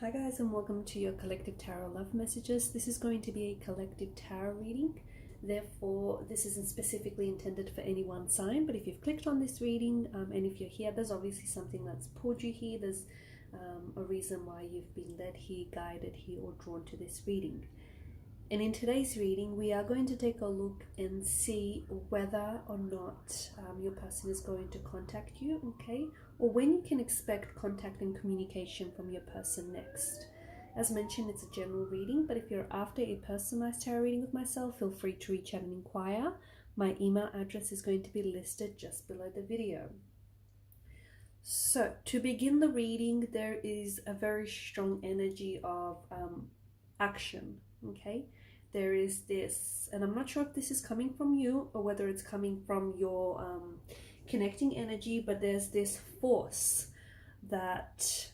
Hi guys, and welcome to your collective tarot love messages. This is going to be a collective tarot reading. Therefore, this isn't specifically intended for any one sign, but if you've clicked on this reading and if you're here, there's obviously something that's pulled you here. There's a reason why you've been led here, guided here, or drawn to this reading. And in today's reading, we are going to take a look and see whether or not your person is going to contact you, okay? Or when you can expect contact and communication from your person next. As mentioned, it's a general reading, but if you're after a personalized tarot reading with myself, feel free to reach out and inquire. My email address is going to be listed just below the video. So to begin the reading, there is a very strong energy of action, okay? There is this, and I'm not sure if this is coming from you or whether it's coming from your connecting energy, but there's this force that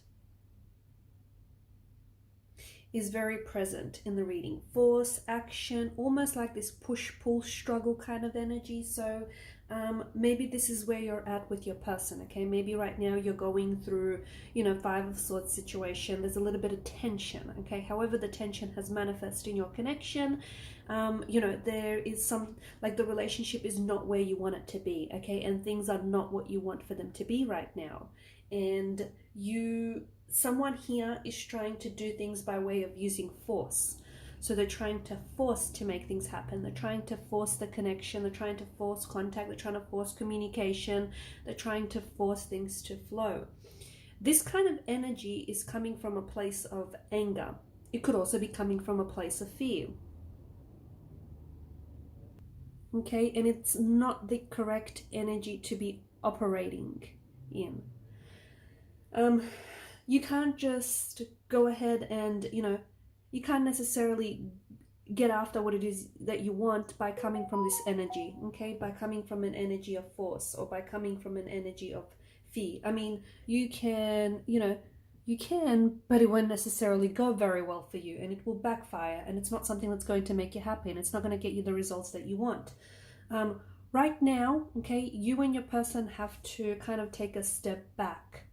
is very present in the reading. Force, action, almost like this push-pull struggle kind of energy. So maybe this is where you're at with your person, okay? Maybe right now you're going through, Five of Swords situation. There's a little bit of tension, okay? However, the tension has manifested in your connection. There is some, like, the relationship is not where you want it to be, okay? And things are not what you want for them to be right now. And someone here is trying to do things by way of using force. So they're trying to force to make things happen. They're trying to force the connection. They're trying to force contact. They're trying to force communication. They're trying to force things to flow. This kind of energy is coming from a place of anger. It could also be coming from a place of fear. Okay, and it's not the correct energy to be operating in. You can't just go ahead and, you can't necessarily get after what it is that you want by coming from this energy, okay? By coming from an energy of force or by coming from an energy of fear. I mean, you can, but it won't necessarily go very well for you, and it will backfire, and it's not something that's going to make you happy, and it's not going to get you the results that you want. Right now, okay, you and your person have to kind of take a step back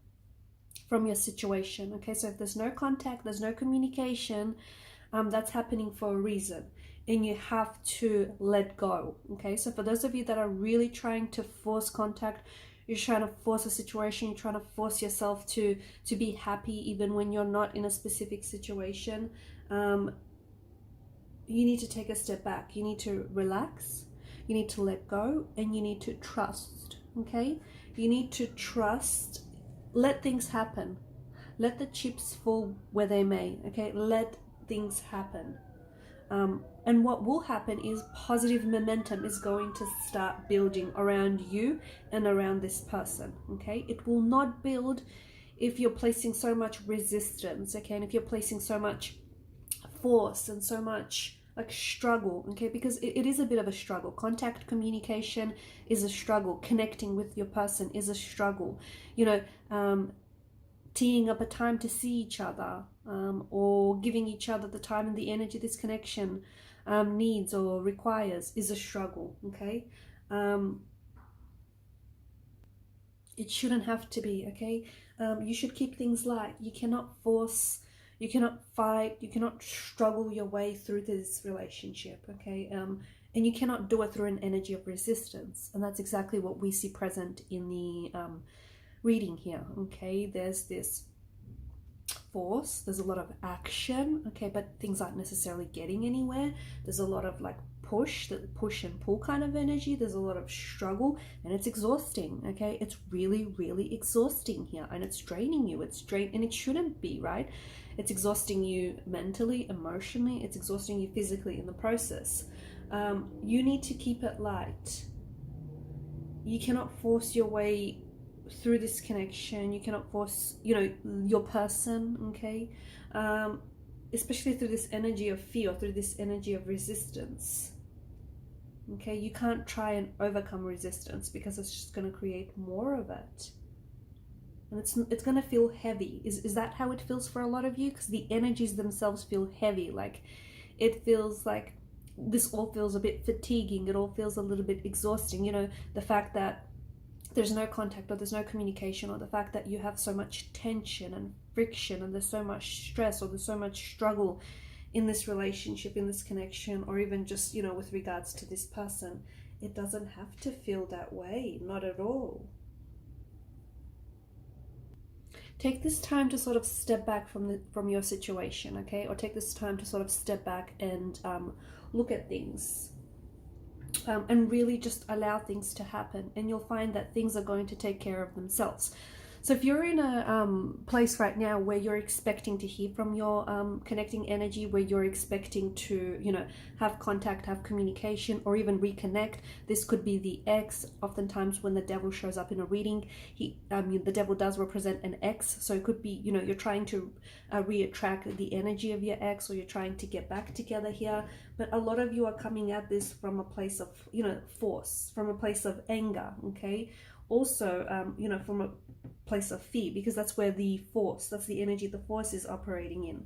from your situation, okay? So if there's no contact, there's no communication, that's happening for a reason, and you have to let go, okay? So for those of you that are really trying to force contact, you're trying to force a situation, you're trying to force yourself to be happy even when you're not in a specific situation, you need to take a step back. You need to relax, you need to let go, and you need to trust, okay? You need to trust. Let things happen. Let the chips fall where they may, okay? Let things happen. And what will happen is positive momentum is going to start building around you and around this person, okay? It will not build if you're placing so much resistance, okay? And if you're placing so much force and so much like struggle, okay? Because it is a bit of a struggle. Contact, communication is a struggle. Connecting with your person is a struggle. Teeing up a time to see each other, or giving each other the time and the energy this connection needs or requires is a struggle, okay? It shouldn't have to be, okay? You should keep things light. You cannot force, you cannot fight, you cannot struggle your way through this relationship, okay? And you cannot do it through an energy of resistance. And that's exactly what we see present in the reading here, okay? There's this force, there's a lot of action, okay, but things aren't necessarily getting anywhere. There's a lot of like push and pull kind of energy. There's a lot of struggle, and it's exhausting, okay? It's really, really exhausting here, and it's draining you. It's and it shouldn't be, right? It's exhausting you mentally, emotionally, it's exhausting you physically in the process. You need to keep it light. You cannot force your way through this connection. You cannot force, your person, okay? Especially through this energy of fear, through this energy of resistance, okay? You can't try and overcome resistance because it's just going to create more of it. And it's going to feel heavy. Is that how it feels for a lot of you? Because the energies themselves feel heavy. Like, it feels like this all feels a bit fatiguing. It all feels a little bit exhausting. The fact that there's no contact or there's no communication, or the fact that you have so much tension and friction and there's so much stress or there's so much struggle in this relationship, in this connection, or even just, you know, with regards to this person. It doesn't have to feel that way, not at all. Take this time to sort of step back from your situation, okay? Or take this time to sort of step back and look at things and really just allow things to happen. And you'll find that things are going to take care of themselves. So if you're in a place right now where you're expecting to hear from your connecting energy, where you're expecting to, you know, have contact, have communication, or even reconnect, this could be the ex. Oftentimes when the devil shows up in a reading, the devil does represent an ex. So it could be, you know, you're trying to reattract the energy of your ex, or you're trying to get back together here. But a lot of you are coming at this from a place of, you know, force, from a place of anger, okay? Also, you know, from a place of fear, because that's where the force, that's the energy the force is operating in.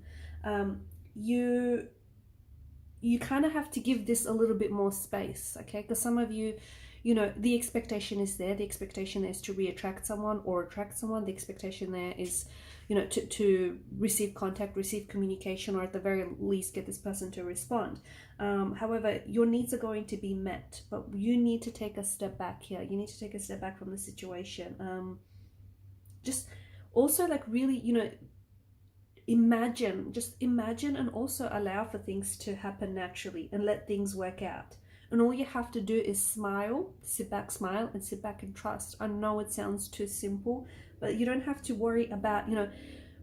You kind of have to give this a little bit more space, okay? Because some of you, you know, the expectation is there. The expectation is to reattract someone or attract someone. The expectation there is, you know, to receive contact, receive communication, or at the very least get this person to respond. However, your needs are going to be met, but you need to take a step back here. You need to take a step back from the situation. Just also, like, really, you know, just imagine and also allow for things to happen naturally and let things work out. And all you have to do is smile, sit back, smile, and sit back and trust. I know it sounds too simple, but you don't have to worry about, you know,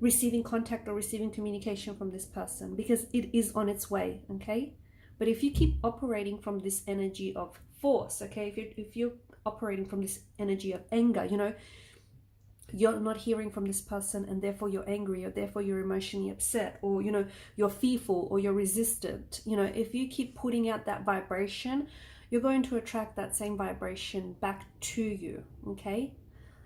receiving contact or receiving communication from this person, because it is on its way, okay? But if you keep operating from this energy of force, okay, if you're operating from this energy of anger, you know, you're not hearing from this person and therefore you're angry, or therefore you're emotionally upset, or, you know, you're fearful, or you're resistant, you know, if you keep putting out that vibration, you're going to attract that same vibration back to you, okay?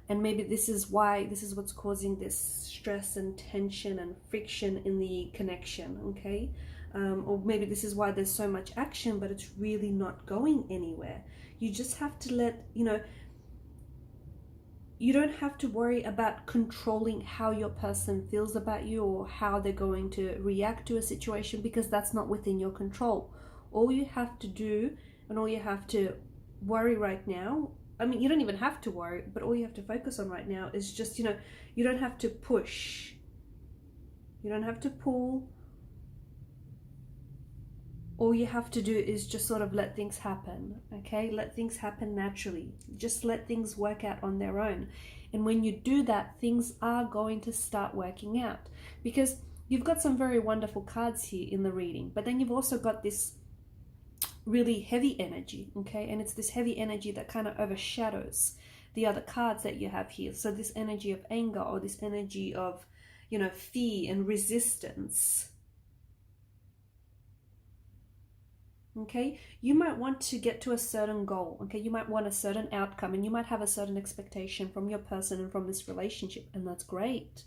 And maybe this is what's causing this stress and tension and friction in the connection, okay? Or maybe this is why there's so much action, but it's really not going anywhere. You just have to let, you know, you don't have to worry about controlling how your person feels about you or how they're going to react to a situation, because that's not within your control. All you have to do and all you have to worry right now, I mean, you don't even have to worry, but all you have to focus on right now is just, you know, you don't have to push. You don't have to pull. All you have to do is just sort of let things happen, okay? Let things happen naturally. Just let things work out on their own. And when you do that, things are going to start working out, because you've got some very wonderful cards here in the reading, but then you've also got this really heavy energy, okay? And it's this heavy energy that kind of overshadows the other cards that you have here. So this energy of anger, or this energy of, you know, fear and resistance. Okay, you might want to get to a certain goal, okay? You might want a certain outcome, and you might have a certain expectation from your person and from this relationship, and that's great.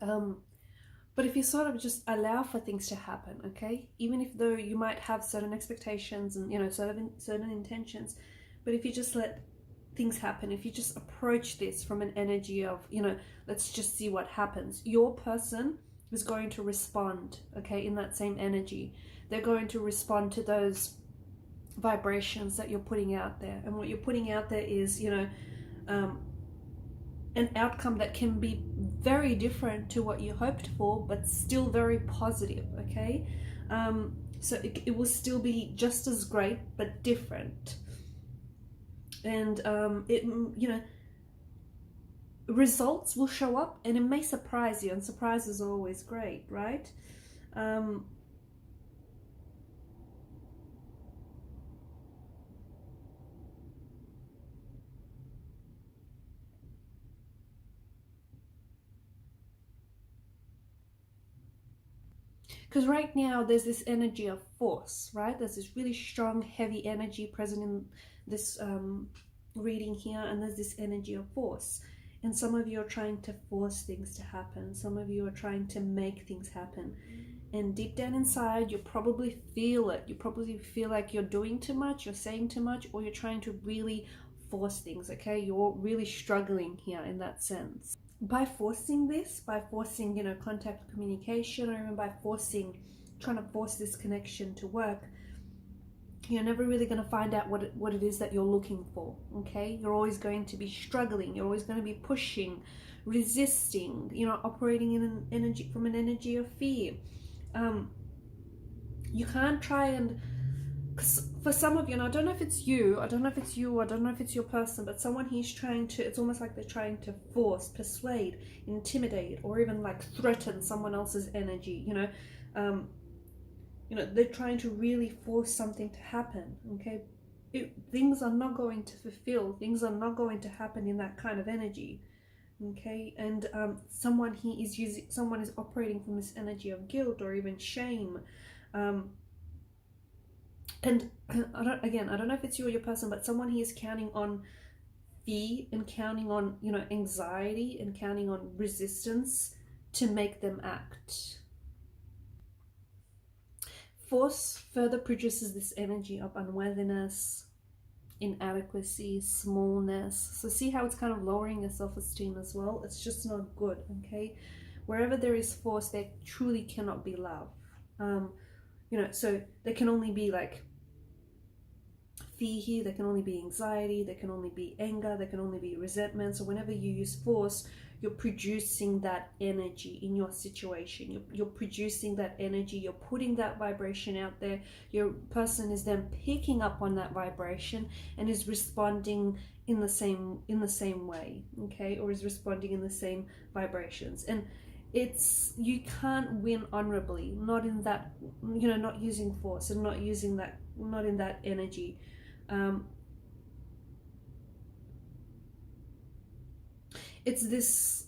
But if you sort of just allow for things to happen, okay? Even if though you might have certain expectations and, you know, certain intentions, but if you just let things happen, if you just approach this from an energy of, you know, let's just see what happens, your person is going to respond, okay, in that same energy. They're going to respond to those vibrations that you're putting out there. And what you're putting out there is, you know, an outcome that can be very different to what you hoped for, but still very positive, okay? So it will still be just as great, but different. And, you know, results will show up, and it may surprise you, and surprises are always great, right? Because right now there's this energy of force, right? There's this really strong, heavy energy present in this reading here, and there's this energy of force. And some of you are trying to force things to happen. Some of you are trying to make things happen. And deep down inside, you probably feel it. You probably feel like you're doing too much, you're saying too much, or you're trying to really force things, okay? You're really struggling here in that sense. by forcing this, by forcing, you know, contact, communication, or even by trying to force this connection to work, you're never really going to find out what it is that you're looking for. Okay, you're always going to be struggling, you're always going to be pushing, resisting, you know, operating in an energy, from an energy of fear. You can't try and, cause for some of you, and I don't know if it's you, I don't know if it's your person, but someone he's trying to, it's almost like they're trying to force, persuade, intimidate, or even like threaten someone else's energy, you know. They're trying to really force something to happen. Okay, things are not going to fulfill, things are not going to happen in that kind of energy. Okay, and someone is operating from this energy of guilt or even shame. And I don't know if it's you or your person, but someone here is counting on fear and counting on, you know, anxiety and counting on resistance to make them act. Force further produces this energy of unworthiness, inadequacy, smallness. So see how it's kind of lowering your self-esteem as well? It's just not good, okay? Wherever there is force, there truly cannot be love. So there can only be like fear here, there can only be anxiety, there can only be anger, there can only be resentment. So whenever you use force, you're producing that energy in your situation. You're producing that energy, you're putting that vibration out there. Your person is then picking up on that vibration and is responding in the same way, okay, or is responding in the same vibrations. And you can't win honorably, not in that, you know, not using force and not in that energy. It's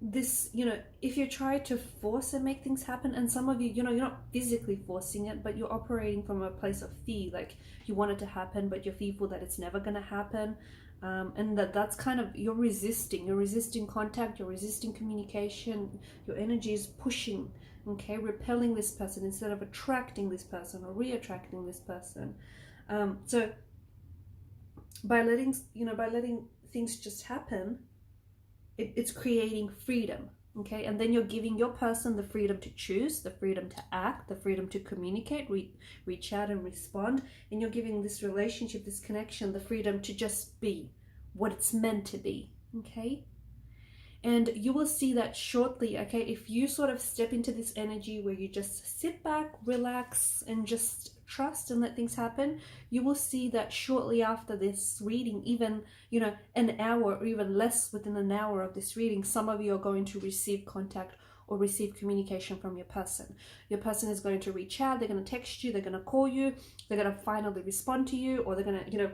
this, you know, if you try to force and make things happen, and some of you, you know, you're not physically forcing it, but you're operating from a place of fear, like you want it to happen, but you're fearful that it's never going to happen. And that's kind of, you're resisting contact, you're resisting communication, your energy is pushing, okay, repelling this person instead of attracting this person or re-attracting this person. So by letting things just happen, it's creating freedom, okay? And then you're giving your person the freedom to choose, the freedom to act, the freedom to communicate, reach out and respond. And you're giving this relationship, this connection, the freedom to just be what it's meant to be, okay? And you will see that shortly, okay? If you sort of step into this energy where you just sit back, relax, and just trust and let things happen, you will see that shortly after this reading, even, you know, an hour or even less within an hour of this reading, some of you are going to receive contact or receive communication from your person. Your person is going to reach out, they're going to text you, they're going to call you, they're going to finally respond to you, or they're going to, you know,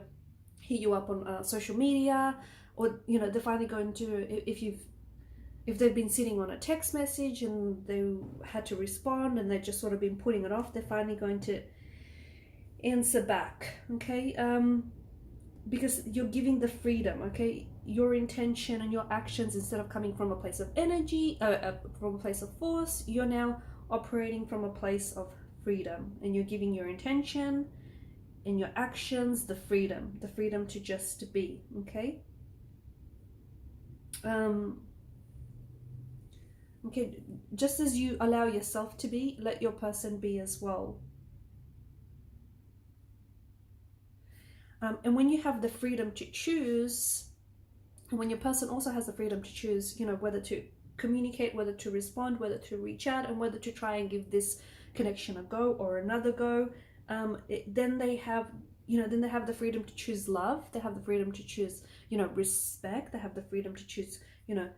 hit you up on social media, or, you know, they're finally going to, if they've been sitting on a text message and they had to respond and they've just sort of been putting it off, they're finally going to answer back, okay? Because you're giving the freedom, okay? Your intention and your actions, instead of coming from a place of energy, from a place of force, you're now operating from a place of freedom, and you're giving your intention and your actions the freedom to just be, okay? Okay, just as you allow yourself to be, let your person be as well. And when you have the freedom to choose, and when your person also has the freedom to choose, you know, whether to communicate, whether to respond, whether to reach out, and whether to try and give this connection a go or another go, then they have, you know, then they have the freedom to choose love. They have the freedom to choose, you know, respect. They have the freedom to choose, you know,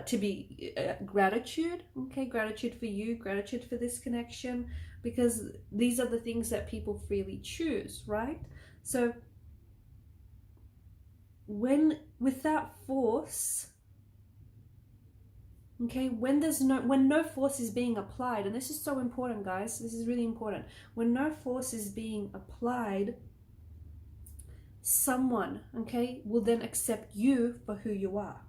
to be gratitude, okay? Gratitude for you, gratitude for this connection, because these are the things that people freely choose, right? So without force, okay, when no force is being applied, and this is so important, guys, this is really important. When no force is being applied, someone, okay, will then accept you for who you are,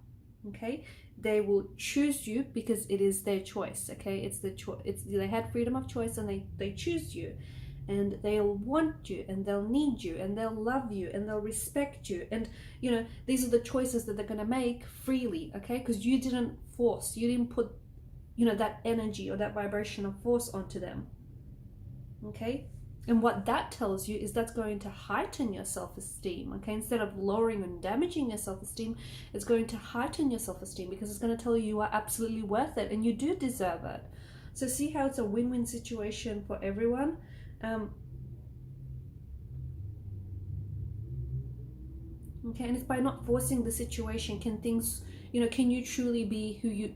okay? They will choose you because it is their choice, okay? It's the choice. They had freedom of choice, and they choose you. and they'll want you, and they'll need you, and they'll love you, and they'll respect you. And you know, these are the choices that they're going to make freely, okay? Because you didn't force, you didn't put, you know, that energy or that vibration of force onto them, okay? And what that tells you is that's going to heighten your self-esteem, okay? Instead of lowering and damaging your self-esteem, it's going to heighten your self-esteem, because it's going to tell you you are absolutely worth it and you do deserve it. So see how it's a win-win situation for everyone. Okay, and it's by not forcing the situation, can things, you know, can you truly be who you,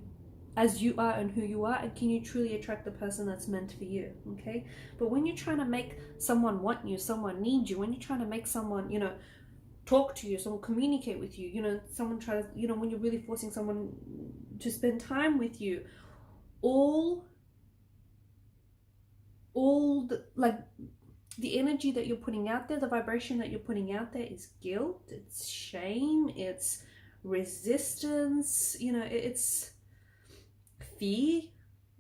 as you are and who you are, and can you truly attract the person that's meant for you, okay? But when you're trying to make someone want you, someone need you, when you're trying to make someone, you know, talk to you, someone communicate with you, you know, someone try to, you know, when you're really forcing someone to spend time with you, all the, like, the energy that you're putting out there, the vibration that you're putting out there is guilt, it's shame, it's resistance, you know, it's fear,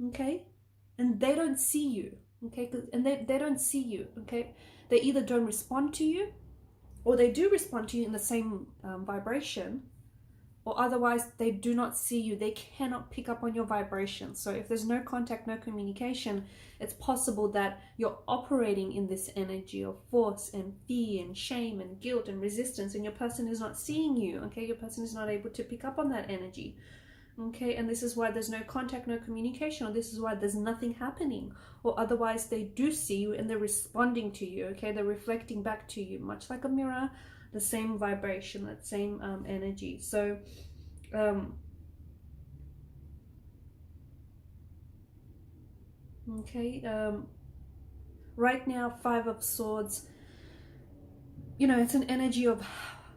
okay? And they don't see you, okay? And they don't see you, okay? They either don't respond to you, or they do respond to you in the same vibration, or otherwise they do not see you. They cannot pick up on your vibration. So if there's no contact, no communication, it's possible that you're operating in this energy of force and fear and shame and guilt and resistance, and your person is not seeing you, okay? Your person is not able to pick up on that energy, okay? And this is why there's no contact, no communication, or this is why there's nothing happening, or otherwise they do see you and they're responding to you, okay? They're reflecting back to you, much like a mirror, the same vibration, that same energy. So okay, right now, Five of Swords, you know, it's an energy of,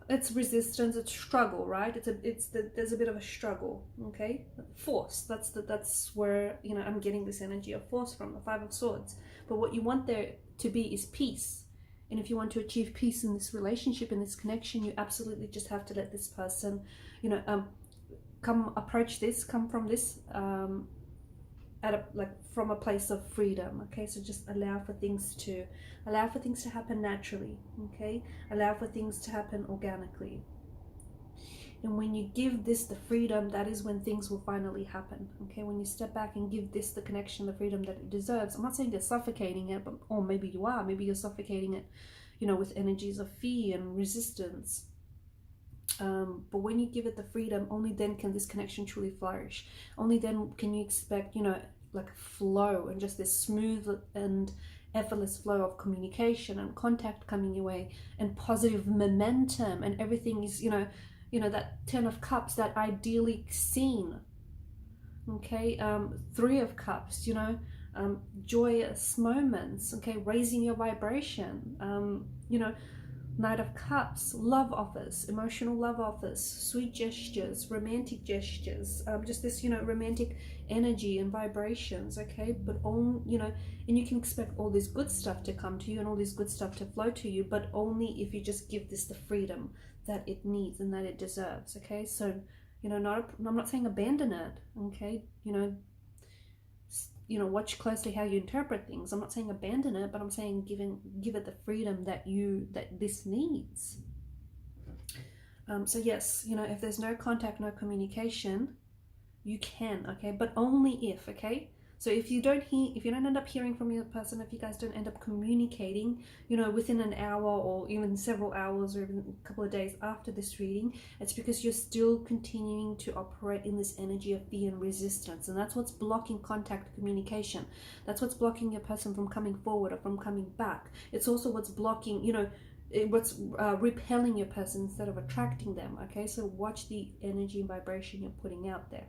it's resistance, it's struggle, right? There's a bit of a struggle, okay? Force, that's where, you know, I'm getting this energy of force from, the Five of Swords. But what you want there to be is peace. And if you want to achieve peace in this relationship, in this connection, you absolutely just have to let this person, you know, come from this from a place of freedom, okay? So just allow for things to happen naturally, okay? Allow for things to happen organically. And when you give this the freedom, that is when things will finally happen, okay? When you step back and give this the connection, the freedom that it deserves. I'm not saying you're suffocating it, but, or maybe you are. Maybe you're suffocating it, you know, with energies of fear and resistance. But when you give it the freedom, only then can this connection truly flourish. Only then can you expect, you know, like flow and just this smooth and effortless flow of communication and contact coming your way, and positive momentum, and everything is, you know, that 10 of Cups, that ideally scene, okay? Three of Cups, you know, joyous moments, okay? Raising your vibration, you know, Knight of Cups, love offers, emotional love offers, sweet gestures, romantic gestures, just this, you know, romantic energy and vibrations, okay? But all, you know, and you can expect all this good stuff to come to you and all this good stuff to flow to you, but only if you just give this the freedom that it needs and that it deserves, okay? So, you know, I'm not saying abandon it, okay? You know, watch closely how you interpret things. I'm not saying abandon it, but I'm saying give it the freedom that this needs. So yes, you know, if there's no contact, no communication, you can, okay, but only if, okay? So if you don't end up hearing from your person, if you guys don't end up communicating, you know, within an hour or even several hours or even a couple of days after this reading, it's because you're still continuing to operate in this energy of fear and resistance. And that's what's blocking contact, communication. That's what's blocking your person from coming forward or from coming back. It's also what's blocking, you know, what's repelling your person instead of attracting them, okay? So watch the energy and vibration you're putting out there.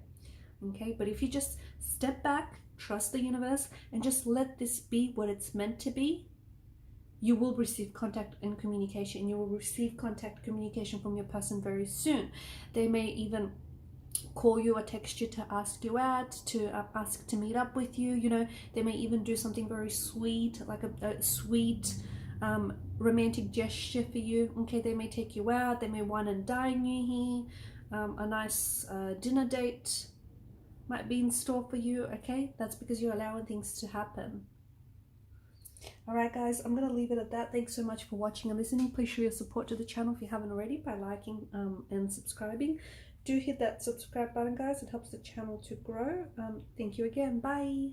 Okay, but if you just step back, trust the universe, and just let this be what it's meant to be, you will receive contact and communication. You will receive contact communication from your person very soon. They may even call you or text you to ask you out, to ask to meet up with you. You know, they may even do something very sweet, like a sweet romantic gesture for you. Okay, they may take you out. They may wine and dine you here. A nice dinner date might be in store for you, okay? That's because you're allowing things to happen. Alright guys, I'm going to leave it at that. Thanks so much for watching and listening. Please show your support to the channel if you haven't already by liking and subscribing. Do hit that subscribe button guys, it helps the channel to grow. Thank you again, bye!